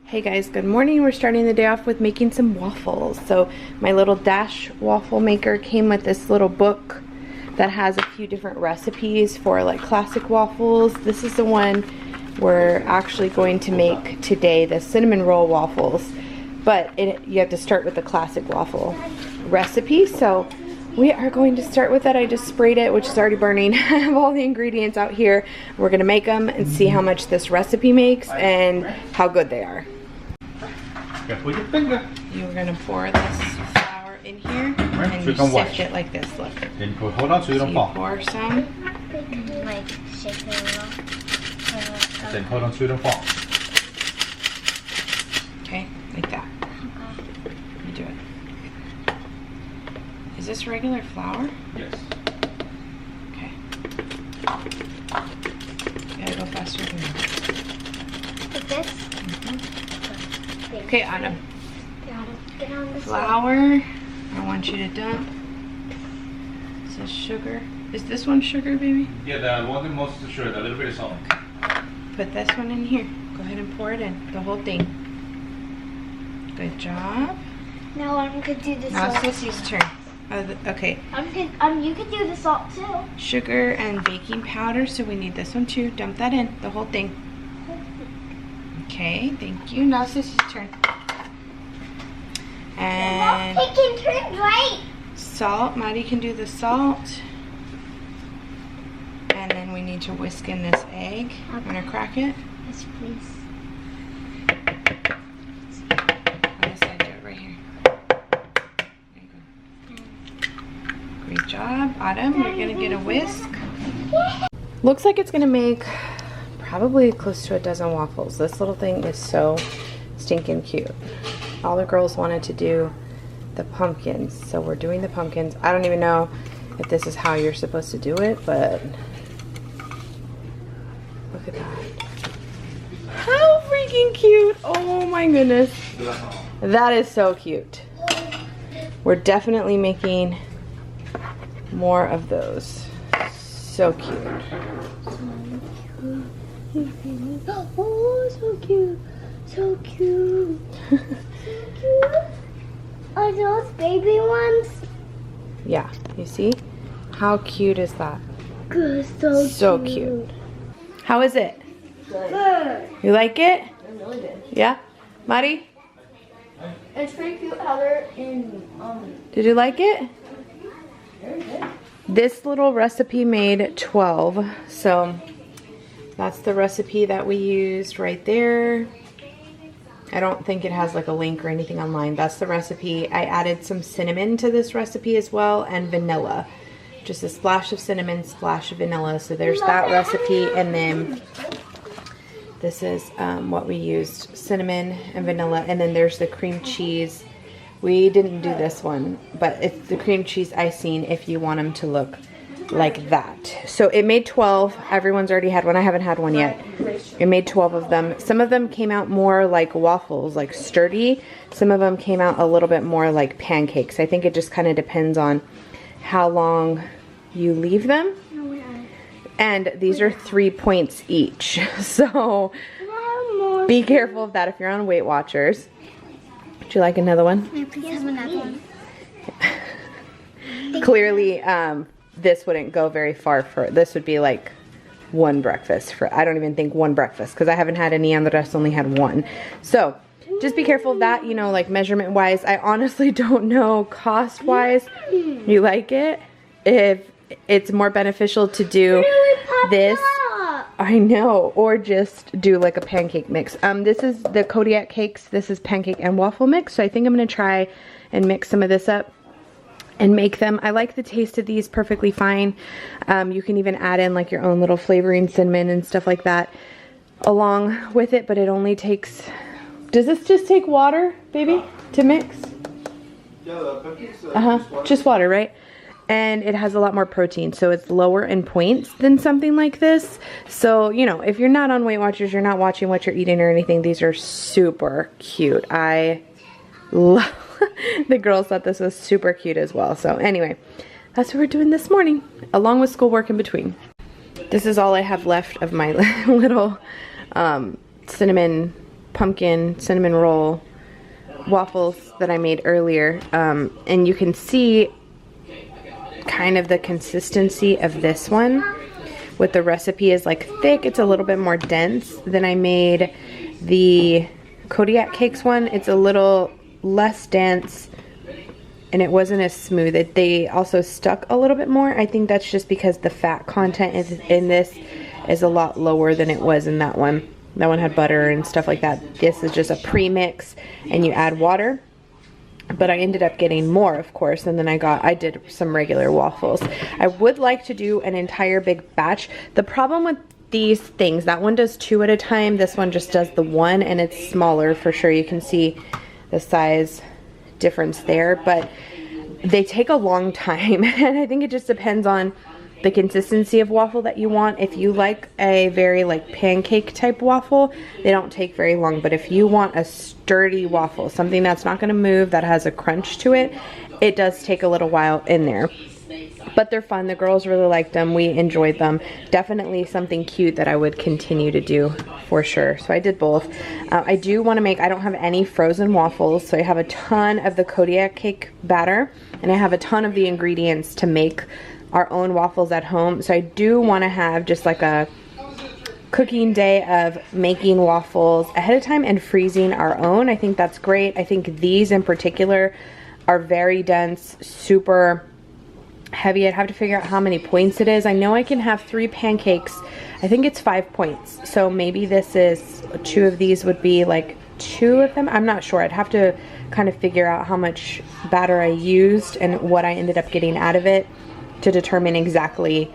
Hey guys, good morning. We're starting the day off with making some waffles. So my little Dash waffle maker came with this little book that has a few different recipes for like classic waffles. This is the one we're actually going to make today, the cinnamon roll waffles. But you have to start with the classic waffle recipe. So we are going to start with that. I just sprayed it, which is already burning. I have all the ingredients out here. We're gonna make them and see how much this recipe makes and how good they are. With your finger. You're gonna pour this flour in here and you sift it like this. Look. Then hold on so you don't fall. Pour some. Like shake it a little. Then hold on so you don't fall. Okay, like that. You do it. Is this regular flour? Yes. Okay. You gotta go faster than that. Like this? Okay, Autumn. Get on the Flour. I want you to dump. This is sugar. Is this one sugar, baby? Yeah, the one that most is sugar, a little bit of salt. Put this one in here. Go ahead and pour it in, the whole thing. Good job. Now I'm gonna do the Now salt. it's Sissy's turn. Okay. You could do the salt too. Sugar and baking powder, so we need this one too. Dump that in, the whole thing. Okay, thank you. Now Sissy's turn. And It can turn right. salt. Maddie can do the salt. And then we need to whisk in this egg. I'm gonna crack it. Yes, please. On this side, do it right here. There you go. Great job, Autumn. You're gonna get a whisk. Looks like it's gonna make probably close to a dozen waffles. This little thing is so stinking cute. All the girls wanted to do the pumpkins, so we're doing the pumpkins. I don't even know if this is how you're supposed to do it, but look at that. How freaking cute! Oh my goodness. That is so cute. We're definitely making more of those. So cute. Oh, so cute. So cute. So cute. Are those baby ones? Yeah, you see? How cute is that? Good, So cute. How is it? Good. You like it? I really did. Yeah? Mari, It's pretty cute how they're in, did you like it? very good. This little recipe made 12, so that's the recipe that we used right there. I don't think it has like a link or anything online. That's the recipe. I added some cinnamon to this recipe as well, and vanilla. Just a splash of cinnamon, splash of vanilla. So there's that recipe, and then this is what we used, cinnamon and vanilla, and then there's the cream cheese. We didn't do this one, but it's the cream cheese icing if you want them to look like that. So it made 12. Everyone's already had one. I haven't had one yet. It made 12 of them. Some of them came out more like waffles, like sturdy. Some of them came out a little bit more like pancakes. I think it just kind of depends on how long you leave them. And these are 3 points each. So be careful of that if you're on Weight Watchers. Would you like another one? Please have another one. Clearly, this wouldn't go very far for, this would be like one breakfast for, I don't even think one breakfast, because I haven't had any and the rest only had one. So just be careful of that, you know, like measurement wise. I honestly don't know cost wise. You like it? If it's more beneficial to do this, I know, or just do like a pancake mix. This is the Kodiak cakes. This is pancake and waffle mix. So I think I'm gonna try and mix some of this up and make them. I like the taste of these perfectly fine. You can even add in like your own little flavoring, cinnamon and stuff like that along with it, but it only takes, does this just take water, baby, to mix? Yeah, the pancakes, Just water, right? And it has a lot more protein, so it's lower in points than something like this. So, you know, if you're not on Weight Watchers, you're not watching what you're eating or anything, these are super cute. I love, the girls thought this was super cute as well. So anyway, that's what we're doing this morning, along with schoolwork in between. This is all I have left of my little cinnamon pumpkin cinnamon roll waffles that I made earlier, and you can see kind of the consistency of this one with the recipe is like thick. It's a little bit more dense than I made the Kodiak Cakes one. It's a little less dense and it wasn't as smooth. They also stuck a little bit more. I think that's just because the fat content in this is a lot lower than it was in that one. That one had butter and stuff like that. This is just a pre-mix and you add water. But I ended up getting more, of course, and then I did some regular waffles. I would like to do an entire big batch. The problem with these things, that one does 2 at a time. This one just does the 1, and it's smaller for sure. You can see the size difference there, but they take a long time, and I think it just depends on the consistency of waffle that you want. If you like a very like pancake type waffle, they don't take very long. But if you want a sturdy waffle, something that's not going to move, that has a crunch to it, it does take a little while in there. But they're fun. The girls really liked them. We enjoyed them. Definitely something cute that I would continue to do for sure. So I did both. I do want to make, I don't have any frozen waffles, so I have a ton of the Kodiak cake batter, and I have a ton of the ingredients to make our own waffles at home. So I do want to have just like a cooking day of making waffles ahead of time and freezing our own. I think that's great. I think these in particular are very dense, super heavy. I'd have to figure out how many points it is. I know I can have 3 pancakes. I think it's 5 points. So maybe this is 2 of these would be like 2 of them. I'm not sure. I'd have to kind of figure out how much batter I used and what I ended up getting out of it to determine exactly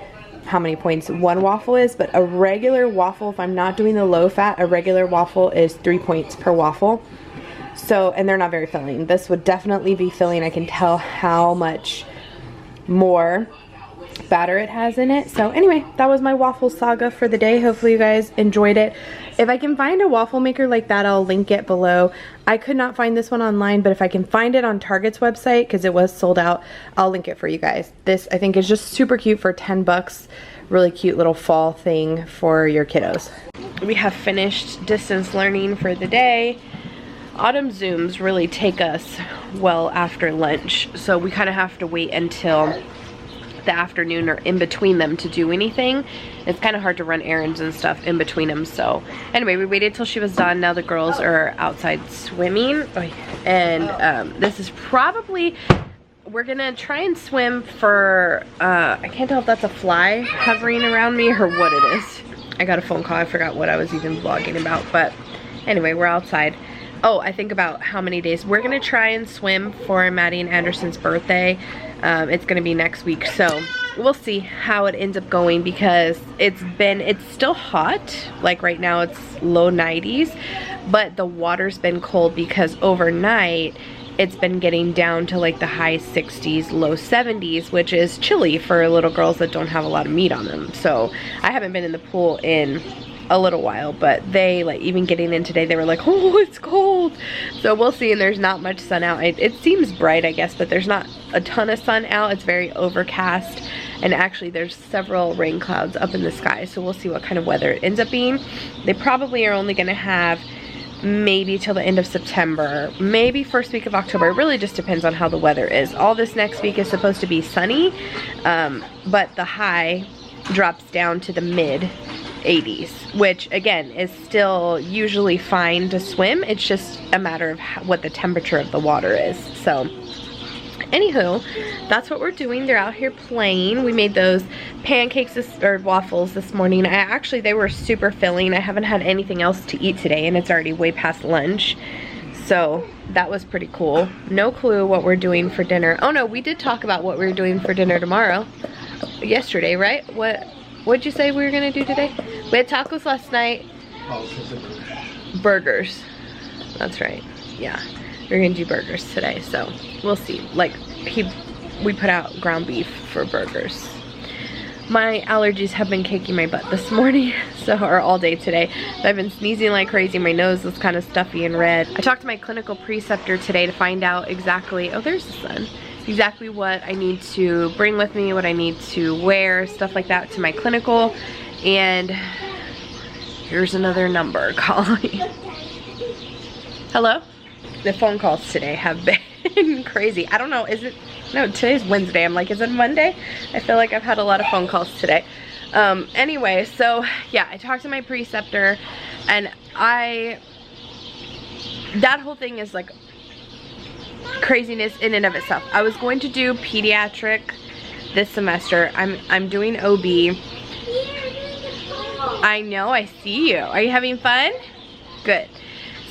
how many points one waffle is. But a regular waffle, if I'm not doing the low fat, a regular waffle is 3 points per waffle. So, and they're not very filling. This would definitely be filling. I can tell how much more batter it has in it. So anyway, that was my waffle saga for the day. Hopefully you guys enjoyed it. If I can find a waffle maker like that, I'll link it below. I could not find this one online, but if I can find it on Target's website, because it was sold out, I'll link it for you guys. This I think is just super cute for 10 bucks. Really cute little fall thing for your kiddos. We have finished distance learning for the day. Autumn Zooms really take us well after lunch, so we kind of have to wait until the afternoon or in between them to do anything. It's kind of hard to run errands and stuff in between them. So anyway, we waited till she was done. Now the girls are outside swimming, and this is probably, we're gonna try and swim for I can't tell if that's a fly hovering around me or what it is. I got a phone call. I forgot what I was even vlogging about, but anyway, we're outside. Oh, I think about how many days. We're gonna try and swim for Maddie and Anderson's birthday. It's gonna be next week, so we'll see how it ends up going, because it's still hot. Like right now it's low 90s, but the water's been cold because overnight it's been getting down to like the high 60s, low 70s, which is chilly for little girls that don't have a lot of meat on them. So I haven't been in the pool in a little while, but they, like, even getting in today, they were like, oh, it's cold. So we'll see. And there's not much sun out. It seems bright, I guess, but there's not a ton of sun out. It's very overcast, and actually there's several rain clouds up in the sky, so we'll see what kind of weather it ends up being. They probably are only gonna have maybe till the end of September, maybe first week of October. It really just depends on how the weather is. All this next week is supposed to be sunny, but the high drops down to the mid 80s, which again is still usually fine to swim. It's just a matter of what the temperature of the water is. So anywho, that's what we're doing. They're out here playing. We made those pancakes or waffles this morning. They were super filling. I haven't had anything else to eat today, and it's already way past lunch, so that was pretty cool. No clue what we're doing for dinner. Oh no, we did talk about what we were doing for dinner tomorrow. Yesterday, right? What'd you say we were gonna do today? We had tacos last night. Burgers. That's right. Yeah. We're gonna do burgers today, so we'll see. Like, we put out ground beef for burgers. My allergies have been kicking my butt this morning, or all day today. I've been sneezing like crazy. My nose was kind of stuffy and red. I talked to my clinical preceptor today to find out exactly, oh, there's the sun. Exactly what I need to bring with me, what I need to wear, stuff like that to my clinical. And here's another number calling. Hello? The phone calls today have been crazy. I don't know, no, today's Wednesday. I'm like, is it Monday? I feel like I've had a lot of phone calls today. Anyway, so yeah, I talked to my preceptor, and that whole thing is like craziness in and of itself. I was going to do pediatric this semester. I'm doing OB. I know, I see you. Are you having fun? Good.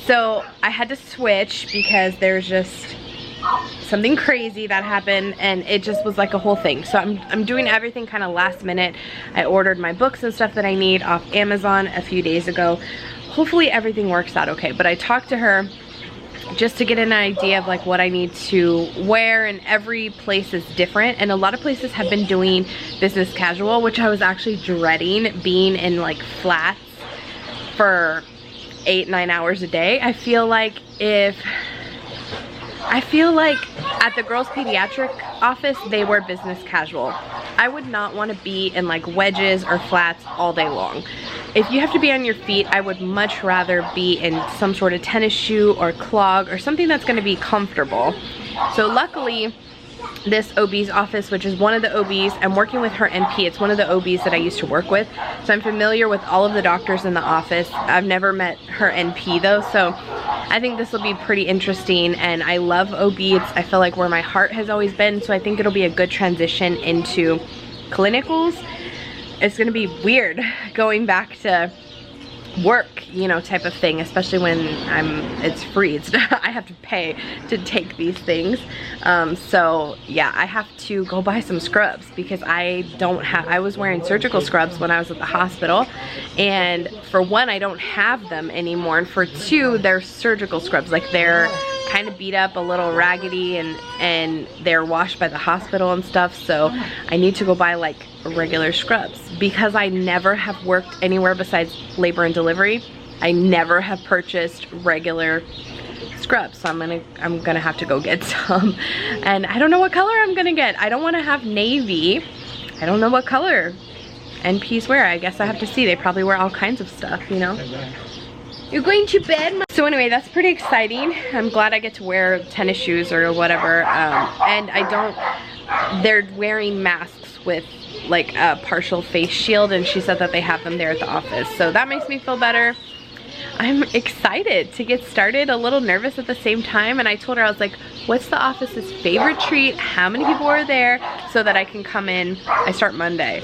So I had to switch because there's just something crazy that happened, and it just was like a whole thing. So I'm doing everything kind of last minute. I ordered my books and stuff that I need off Amazon a few days ago. Hopefully everything works out okay, but I talked to her just to get an idea of like what I need to wear, and every place is different, and a lot of places have been doing business casual, which I was actually dreading, being in like flats for 8-9 hours a day. I feel like at the girls' pediatric office, they wear business casual. I would not want to be in like wedges or flats all day long. If you have to be on your feet, I would much rather be in some sort of tennis shoe or clog or something that's going to be comfortable. So luckily, this OB's office, which is one of the OBs, I'm working with her NP. It's one of the OBs that I used to work with. So I'm familiar with all of the doctors in the office. I've never met her NP though, so I think this will be pretty interesting, and I love OB. I feel like where my heart has always been, so I think it'll be a good transition into clinicals. It's gonna be weird going back to work, you know, type of thing, especially when it's free. I have to pay to take these things. So yeah, I have to go buy some scrubs because I was wearing surgical scrubs when I was at the hospital, and for one, I don't have them anymore, and for two, they're surgical scrubs. Like, they're kind of beat up, a little raggedy, and they're washed by the hospital and stuff, so I need to go buy like regular scrubs because I never have worked anywhere besides labor and delivery. I never have purchased regular scrubs, so I'm gonna have to go get some, and I don't know what color I'm gonna get. I don't want to have navy. I don't know what color NPs wear. I guess I have to see. They probably wear all kinds of stuff, you know. You're going to bed? So anyway, that's pretty exciting. I'm glad I get to wear tennis shoes or whatever, and they're wearing masks with like a partial face shield, and she said that they have them there at the office, so that makes me feel better. I'm excited to get started, a little nervous at the same time, and I told her, I was like, what's the office's favorite treat? How many people are there? So that I can come in. I start Monday.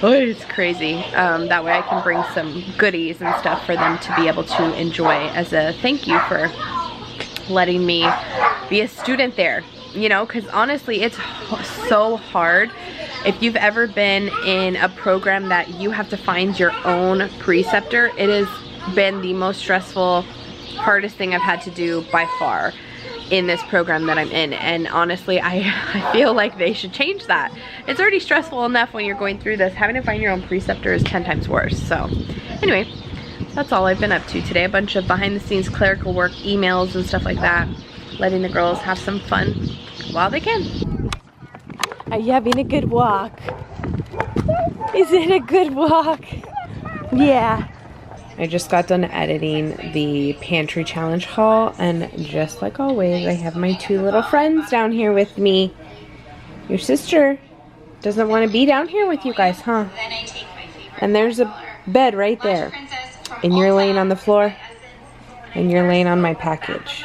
Oh, it's crazy. That way I can bring some goodies and stuff for them to be able to enjoy as a thank you for letting me be a student there. You know, because honestly, it's so hard. If you've ever been in a program that you have to find your own preceptor, it has been the most stressful, hardest thing I've had to do by far in this program that I'm in. And honestly, I feel like they should change that. It's already stressful enough when you're going through this. Having to find your own preceptor is 10 times worse. So anyway, that's all I've been up to today. A bunch of behind the scenes clerical work, emails and stuff like that. Letting the girls have some fun while they can. Are you having a good walk? Is it a good walk? Yeah. I just got done editing the Pantry challenge haul, and just like always, I have my two little friends down here with me. Your sister doesn't want to be down here with you guys, huh? And there's a bed right there, and you're laying on the floor, and you're laying on my package.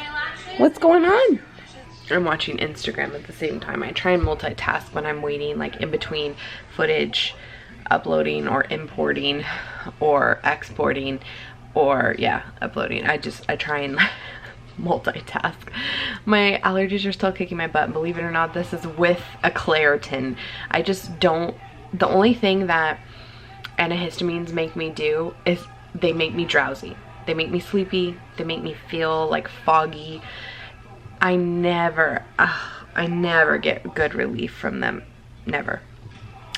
What's going on? I'm watching Instagram at the same time. I try and multitask when I'm waiting, like in between footage, uploading or importing or exporting, or yeah, uploading. I try and multitask. My allergies are still kicking my butt, and believe it or not, this is with a Claritin. I just don't, the only thing that antihistamines make me do is they make me drowsy. They make me sleepy. They make me feel like foggy. I never get good relief from them. Never.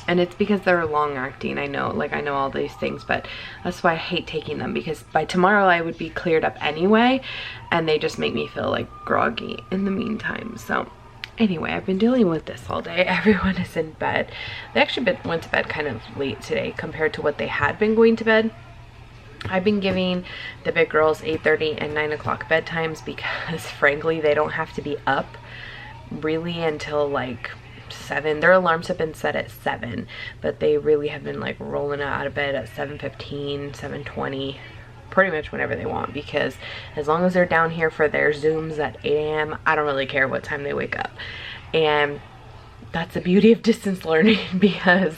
And it's because they're long acting. I know all these things, but that's why I hate taking them, because by tomorrow I would be cleared up anyway, and they just make me feel like groggy in the meantime. So anyway, I've been dealing with this all day. Everyone is in bed. They actually went to bed kind of late today compared to what they had been going to bed. I've been giving the big girls 8:30 and 9 o'clock bedtimes because frankly they don't have to be up really until like 7. Their alarms have been set at 7, but they really have been like rolling out of bed at 7:15, 7:20, pretty much whenever they want, because as long as they're down here for their Zooms at 8 a.m. I don't really care what time they wake up. And that's the beauty of distance learning, because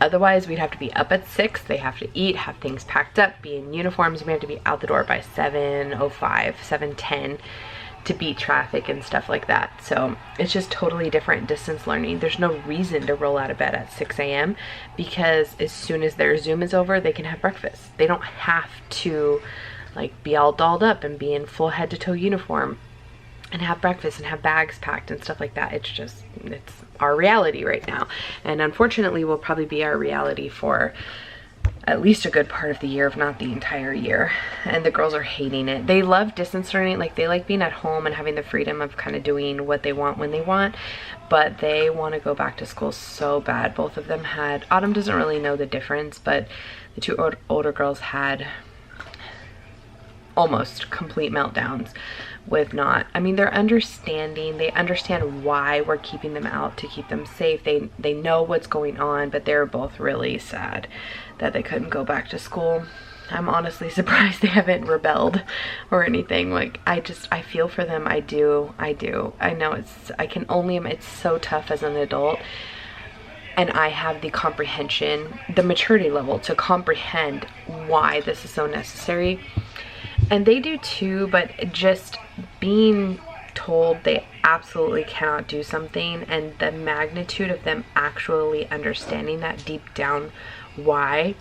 otherwise we'd have to be up at 6, they have to eat, have things packed up, be in uniforms, we have to be out the door by 7:05, 7:10 to beat traffic and stuff like that. So it's just totally different distance learning. There's no reason to roll out of bed at 6 a.m. because as soon as their Zoom is over, they can have breakfast. They don't have to like be all dolled up and be in full head to toe uniform and have breakfast and have bags packed and stuff like that. It's just, it's our reality right now. And unfortunately will probably be our reality for at least a good part of the year, if not the entire year. And the girls are hating it. They love distance learning, like they like being at home and having the freedom of kind of doing what they want when they want, but they want to go back to school so bad. Both of them had, Autumn doesn't really know the difference, but the two older girls had almost complete meltdowns with not, I mean, they're understanding, they understand why we're keeping them out to keep them safe. They know what's going on, but they're both really sad that they couldn't go back to school. I'm honestly surprised they haven't rebelled or anything. Like, I feel for them. I do. I know it's so tough as an adult, and I have the comprehension, the maturity level to comprehend why this is so necessary. And they do too, but just being told they absolutely cannot do something, and the magnitude of them actually understanding that deep down why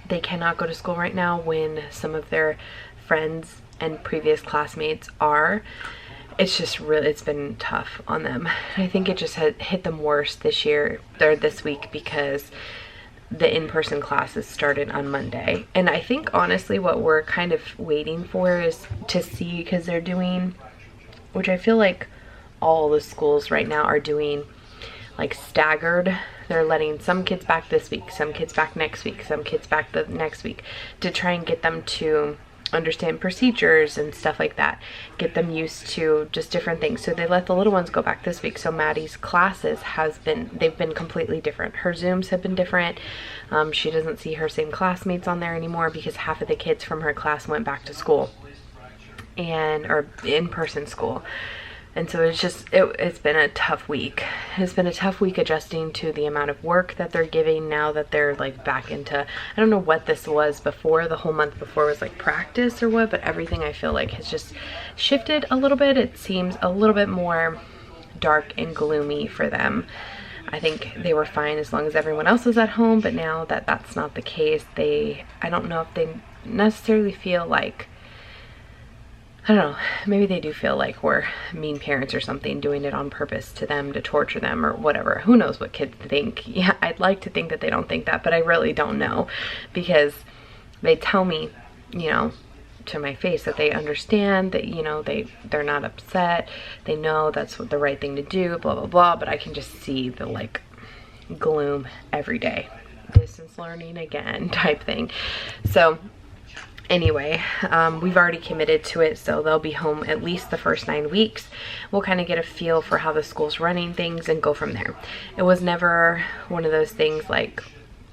they cannot go to school right now when some of their friends and previous classmates are, it's just really, it's been tough on them. I think it just had hit them worse this year, or this week, because the in-person classes started on Monday. And I think honestly what we're kind of waiting for is to see, because they're doing, which I feel like all the schools right now are doing, like staggered. They're letting some kids back this week, some kids back next week, some kids back the next week, to try and get them to understand procedures and stuff like that, get them used to just different things. So they let the little ones go back this week. So Maddie's classes they've been completely different. Her Zooms have been different. She doesn't see her same classmates on there anymore because half of the kids from her class went back to school or in-person school. And so it's just, it's been a tough week. It's been a tough week adjusting to the amount of work that they're giving now that they're like back into, I don't know what this was before. The whole month before was like practice or what, but everything I feel like has just shifted a little bit. It seems a little bit more dark and gloomy for them. I think they were fine as long as everyone else was at home, but now that that's not the case, I don't know if they necessarily feel like, I don't know, maybe they do feel like we're mean parents or something, doing it on purpose to them to torture them or whatever. Who knows what kids think? Yeah, I'd like to think that they don't think that, but I really don't know, because they tell me, you know, to my face that they understand, that, you know, they're not upset, they know that's what the right thing to do, blah blah blah, but I can just see the like gloom every day. Distance learning again type thing. So anyway, we've already committed to it, so they'll be home at least the first 9 weeks. We'll kind of get a feel for how the school's running things and go from there. It was never one of those things like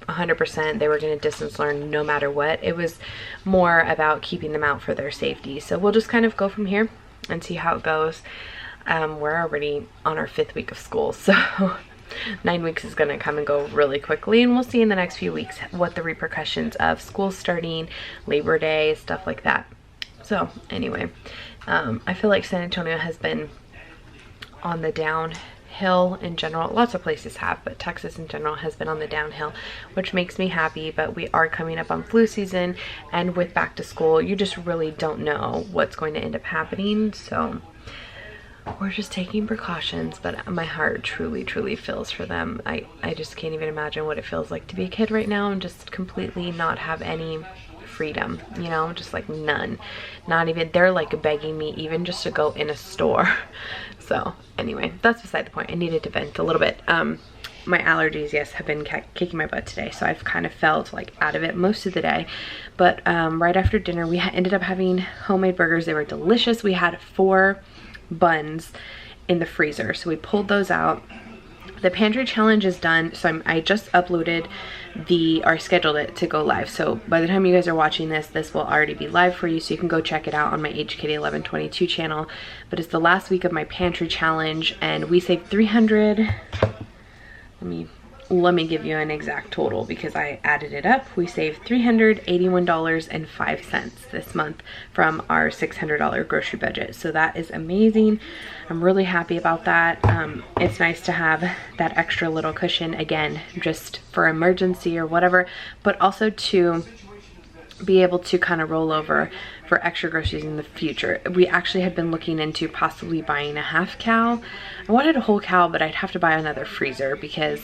100% they were going to distance learn no matter what. It was more about keeping them out for their safety. So we'll just kind of go from here and see how it goes. We're already on our 5th week of school, so 9 weeks is going to come and go really quickly, and we'll see in the next few weeks what the repercussions of school starting, Labor Day, stuff like that. So anyway, I feel like San Antonio has been on the downhill in general. Lots of places have, but Texas in general has been on the downhill, which makes me happy. But we are coming up on flu season, and with back to school, you just really don't know what's going to end up happening. So we're just taking precautions, but my heart truly feels for them. I just can't even imagine what it feels like to be a kid right now and just completely not have any freedom, you know, just like none. Not even, they're like begging me even just to go in a store. So anyway, that's beside the point. I needed to vent a little bit. my allergies, yes, have been kicking my butt today. So I've kind of felt like out of it most of the day. But right after dinner, we ended up having homemade burgers. They were delicious. We had 4 buns in the freezer. So we pulled those out. The pantry challenge is done. So I just uploaded or scheduled it to go live. So by the time you guys are watching this, this will already be live for you. So you can go check it out on my hkitty1122 channel. But it's the last week of my pantry challenge and we saved 300. Let me give you an exact total because I added it up. We saved $381.05 this month from our $600 grocery budget. So that is amazing. I'm really happy about that. It's nice to have that extra little cushion, again, just for emergency or whatever, but also to be able to kind of roll over for extra groceries in the future. We actually had been looking into possibly buying a half cow. I wanted a whole cow, but I'd have to buy another freezer because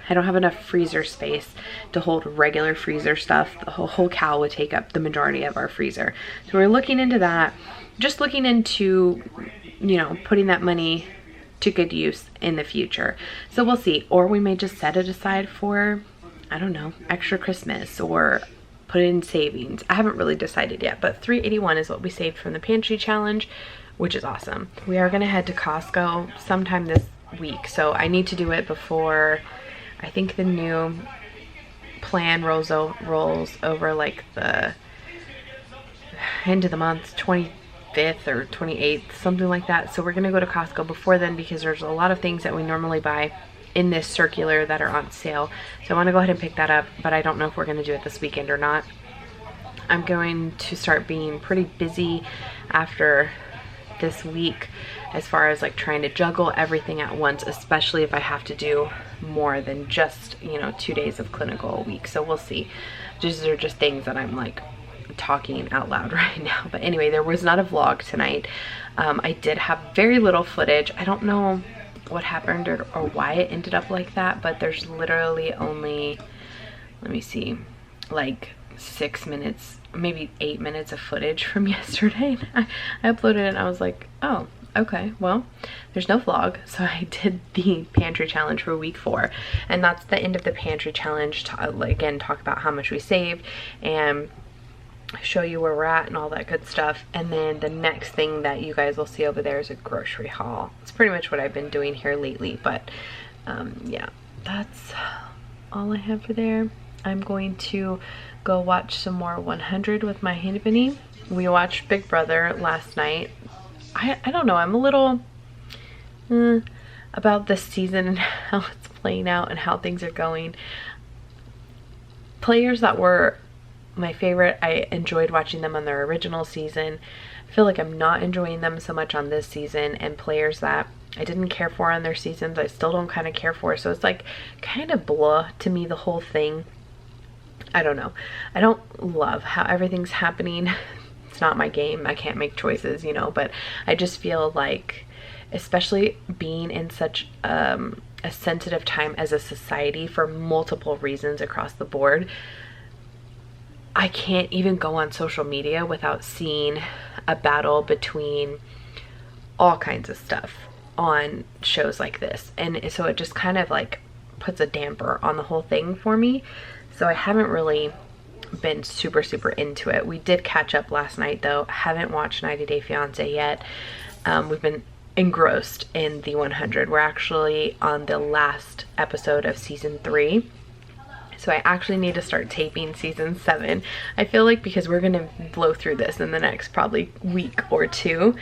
I don't have enough freezer space to hold regular freezer stuff. The whole cow would take up the majority of our freezer. So we're looking into that, just looking into, you know, putting that money to good use in the future. So we'll see. Or we may just set it aside for, I don't know, extra Christmas or put it in savings. I haven't really decided yet, but $381 is what we saved from the pantry challenge, which is awesome. We are gonna head to Costco sometime this week. So I need to do it before, I think the new plan rolls over like the end of the month, 25th or 28th, something like that. So we're gonna go to Costco before then because there's a lot of things that we normally buy in this circular that are on sale. So I wanna go ahead and pick that up, but I don't know if we're gonna do it this weekend or not. I'm going to start being pretty busy after this week as far as like trying to juggle everything at once, especially if I have to do more than just, you know, 2 days of clinical a week. So we'll see. These are just things that I'm like talking out loud right now. But anyway, there was not a vlog tonight. I did have very little footage. I don't know what happened or why it ended up like that, but there's literally only, let me see, like 6 minutes, maybe 8 minutes of footage from yesterday. I uploaded it and I was like, oh, okay, well, there's no vlog. So I did the pantry challenge for week 4, and that's the end of the pantry challenge. Again, talk about how much we saved and show you where we're at and all that good stuff. And then the next thing that you guys will see over there is a grocery haul. It's pretty much what I've been doing here lately, but yeah, that's all I have for there. I'm going to go watch some more 100 with my Hinny. We watched Big Brother last night. I don't know, I'm a little about this season and how it's playing out and how things are going. Players that were my favorite, I enjoyed watching them on their original season. I feel like I'm not enjoying them so much on this season, and players that I didn't care for on their seasons, I still don't kind of care for. So it's like kind of blah to me, the whole thing. I don't know. I don't love how everything's happening. It's not my game. I can't make choices, you know, but I just feel like, especially being in such a sensitive time as a society for multiple reasons across the board, I can't even go on social media without seeing a battle between all kinds of stuff on shows like this. And so it just kind of like puts a damper on the whole thing for me. So I haven't really been super into it. We did catch up last night though. I haven't watched 90 Day Fiance yet. We've been engrossed in the 100. We're actually on the last episode of season 3. So I actually need to start taping season 7. I feel like because we're gonna blow through this in the next probably week or 2.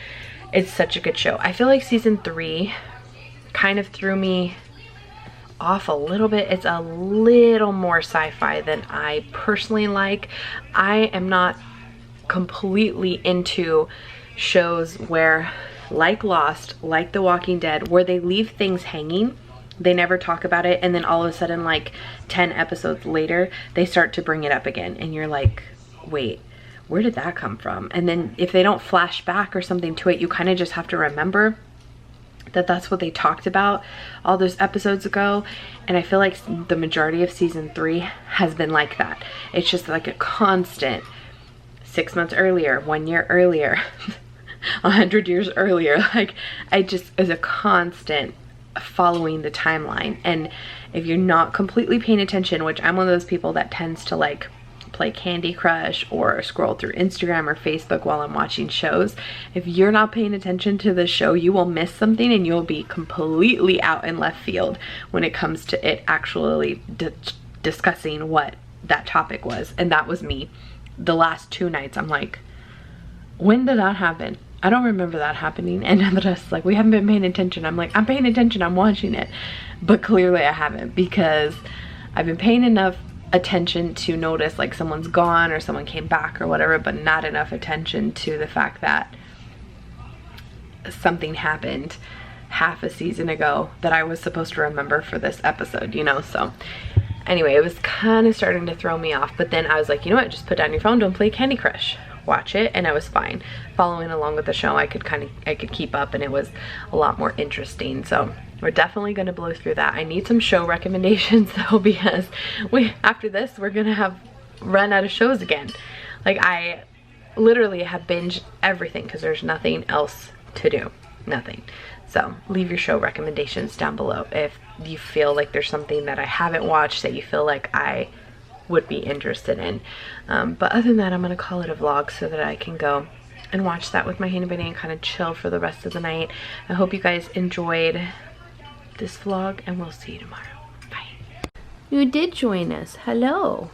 It's such a good show. I feel like season 3 kind of threw me off a little bit. It's a little more sci-fi than I personally like. I am not completely into shows where, like Lost, like The Walking Dead, where they leave things hanging. They never talk about it, and then all of a sudden, like 10 episodes later, they start to bring it up again, and you're like, wait, where did that come from? And then if they don't flash back or something to it, you kind of just have to remember that that's what they talked about all those episodes ago. And I feel like the majority of season 3 has been like that. It's just like a constant 6 months earlier, 1 year earlier, 100 years earlier. Like, I just, as a constant following the timeline, and if you're not completely paying attention, which I'm one of those people that tends to like play Candy Crush or scroll through Instagram or Facebook while I'm watching shows, if you're not paying attention to the show, you will miss something and you'll be completely out in left field when it comes to it actually discussing what that topic was. And that was me. The last 2 nights, I'm like, when did that happen? I don't remember that happening. And Andres like, we haven't been paying attention. I'm like, I'm paying attention, I'm watching it. But clearly I haven't, because I've been paying enough attention to notice like someone's gone or someone came back or whatever, but not enough attention to the fact that something happened half a season ago that I was supposed to remember for this episode, you know. So anyway, it was kind of starting to throw me off, but then I was like, you know what, just put down your phone, don't play Candy Crush, watch it. And I was fine following along with the show. I could keep up, and it was a lot more interesting. So we're definitely going to blow through that. I need some show recommendations though, because after this we're gonna run out of shows again. Like, I literally have binged everything because there's nothing else to do, nothing. So leave your show recommendations down below if you feel like there's something that I haven't watched that you feel like I would be interested in. But other than that, I'm gonna call it a vlog so that I can go and watch that with my handy bunny and kind of chill for the rest of the night. I hope you guys enjoyed this vlog, and we'll see you tomorrow. Bye. You did join us. Hello.